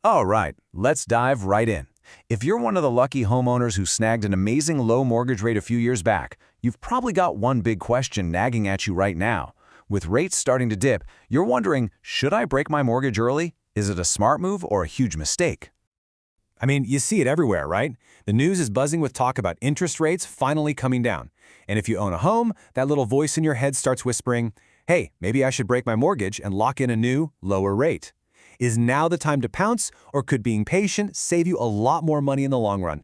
All right, let's dive right in. If you're one of the lucky homeowners who snagged an amazing low mortgage rate a few years back, you've probably got one big question nagging at you right now. With rates starting to dip, you're wondering, should I break my mortgage early? Is it a smart move or a huge mistake? I mean, you see it everywhere, right? The news is buzzing with talk about interest rates finally coming down. And if you own a home, that little voice in your head starts whispering, hey, maybe I should break my mortgage and lock in a new, lower rate. Is now the time to pounce, or could being patient save you a lot more money in the long run?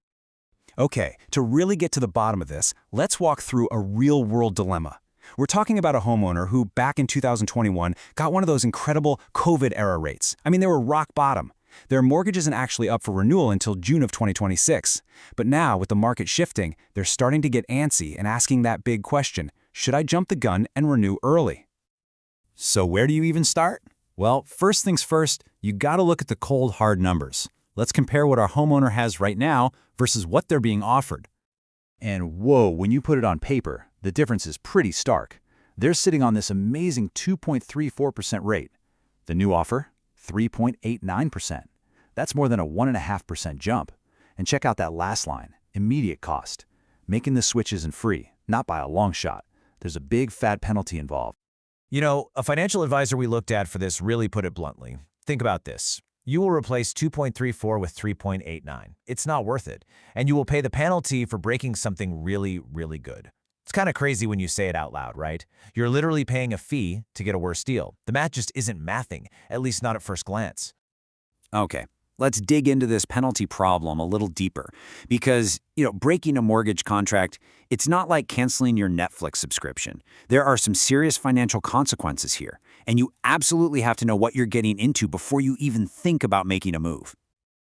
Okay, to really get to the bottom of this, let's walk through a real-world dilemma. We're talking about a homeowner who, back in 2021, got one of those incredible COVID-era rates. I mean, they were rock bottom. Their mortgage isn't actually up for renewal until June of 2026. But now, with the market shifting, they're starting to get antsy and asking that big question, should I jump the gun and renew early? So where do you even start? Well, first things first, you gotta look at the cold, hard numbers. Let's compare what our homeowner has right now versus what they're being offered. And whoa, when you put it on paper, the difference is pretty stark. They're sitting on this amazing 2.34% rate. The new offer, 3.89%. That's more than a 1.5% jump. And check out that last line, immediate cost. Making the switch isn't free, not by a long shot. There's a big fat penalty involved. You know, a financial advisor we looked at for this really put it bluntly. Think about this. You will replace 2.34 with 3.89. It's not worth it. And you will pay the penalty for breaking something really, really good. It's kind of crazy when you say it out loud, right? You're literally paying a fee to get a worse deal. The math just isn't mathing, at least not at first glance. Okay, let's dig into this penalty problem a little deeper. Because, breaking a mortgage contract, it's not like canceling your Netflix subscription. There are some serious financial consequences here, and you absolutely have to know what you're getting into before you even think about making a move.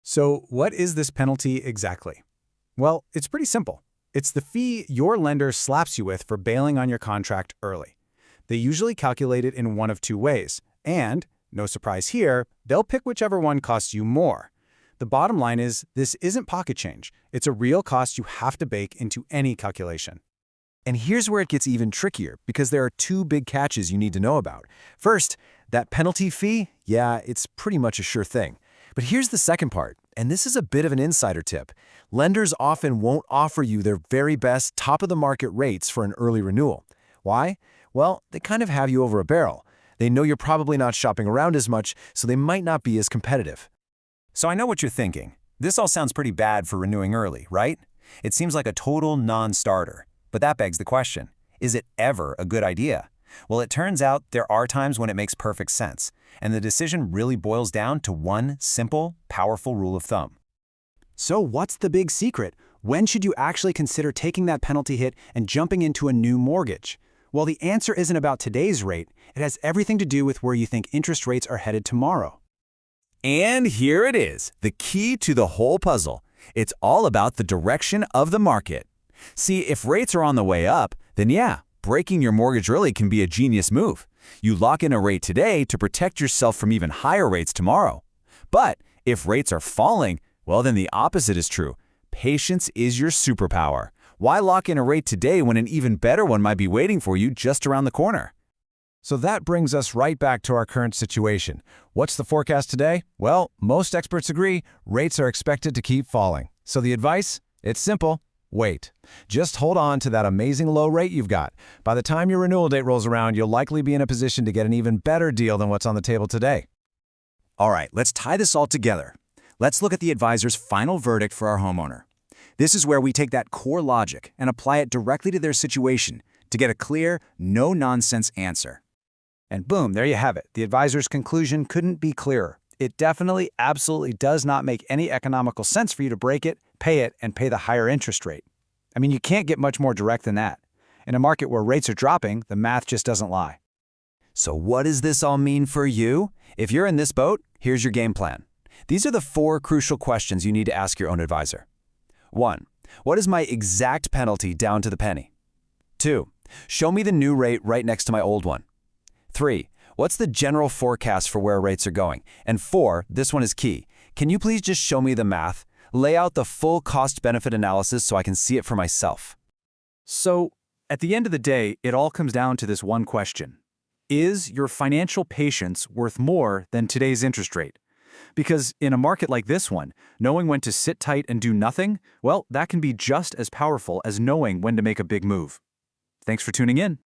So what is this penalty exactly? Well, it's pretty simple. It's the fee your lender slaps you with for bailing on your contract early. They usually calculate it in one of two ways, and, no surprise here, they'll pick whichever one costs you more. The bottom line is, this isn't pocket change. It's a real cost you have to bake into any calculation. And here's where it gets even trickier, because there are two big catches you need to know about. First, that penalty fee, yeah, it's pretty much a sure thing. But here's the second part, and this is a bit of an insider tip. Lenders often won't offer you their very best top-of-the-market rates for an early renewal. Why? Well, they kind of have you over a barrel. They know you're probably not shopping around as much, so they might not be as competitive. So I know what you're thinking. This all sounds pretty bad for renewing early, right? It seems like a total non-starter. But that begs the question, is it ever a good idea? Well, it turns out there are times when it makes perfect sense, and the decision really boils down to one simple, powerful rule of thumb. So what's the big secret? When should you actually consider taking that penalty hit and jumping into a new mortgage? Well, the answer isn't about today's rate. It has everything to do with where you think interest rates are headed tomorrow. And here it is, the key to the whole puzzle. It's all about the direction of the market. See, if rates are on the way up, then yeah, breaking your mortgage early can be a genius move. You lock in a rate today to protect yourself from even higher rates tomorrow. But if rates are falling, well, then the opposite is true. Patience is your superpower. Why lock in a rate today when an even better one might be waiting for you just around the corner? So that brings us right back to our current situation. What's the forecast today? Well, most experts agree rates are expected to keep falling. So the advice? It's simple. Wait. Just hold on to that amazing low rate you've got. By the time your renewal date rolls around, you'll likely be in a position to get an even better deal than what's on the table today. All right, let's tie this all together. Let's look at the advisor's final verdict for our homeowner. This is where we take that core logic and apply it directly to their situation to get a clear, no-nonsense answer. And boom, there you have it. The advisor's conclusion couldn't be clearer. It definitely, absolutely does not make any economical sense for you to break it, and pay the higher interest rate. I mean, you can't get much more direct than that. In a market where rates are dropping, the math just doesn't lie. So what does this all mean for you? If you're in this boat, here's your game plan. These are the 4 crucial questions you need to ask your own advisor. 1. What is my exact penalty down to the penny? 2. Show me the new rate right next to my old one. 3. What's the general forecast for where rates are going? And 4, this one is key. Can you please just show me the math? Lay out the full cost-benefit analysis so I can see it for myself. So, at the end of the day, it all comes down to this one question. Is your financial patience worth more than today's interest rate? Because in a market like this one, knowing when to sit tight and do nothing, well, that can be just as powerful as knowing when to make a big move. Thanks for tuning in.